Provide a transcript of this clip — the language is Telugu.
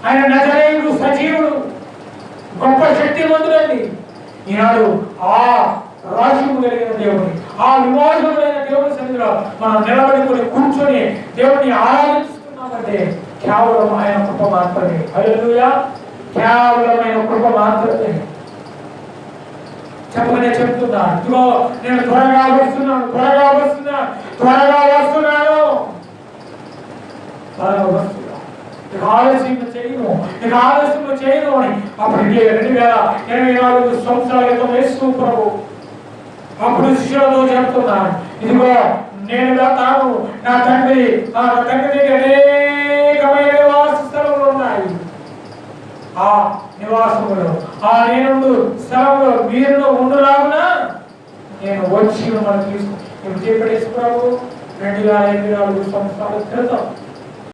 ఆయన నజరేయుడు, సజీవుడు, గొప్ప శక్తిమంతుడండి. ఈనాడు ఆ రాజ్యము కలిగిన దేవుని, ఆ విమోచకుడైన దేవుని సన్నిధిలో మనం నిలబడి కూర్చొని దేవుని ఆరాధిస్తున్నామంటే కేవలం ఆయన కృప మాత్రమే. హల్లెలూయా. కేవలం ఆయన కృప మాత్రమే. చెప్పనే చెప్తున్నా, ఇదిగో నేను త్వరగా వస్తున్నాను, త్వరగా వస్తున్నాను, త్వరగా వస్తున్నాను, త్వరగా వస్తున్నాను, ఇక ఆలస్యం చేయను, ఇక ఆలస్యం చేయను అని అప్పటికే 2024 సంవత్సరాల క్రితం యేసు ప్రభు అప్పుడు శిష్యులతో చెప్తున్నాను, ఇదిగో నేను వెళ్తాను, నా తండ్రి దగ్గర అనేకమైన నివాస స్థలములు ఉన్నాయి. ఆ నివాసములు, ఆ నేను స్థలంలో మీరు ఉండులాగున నేను వచ్చి మిమ్మల్ని తీసుకుని ఇప్పుడు చెప్పేసి ప్రభు 2024 సంవత్సరాల క్రితం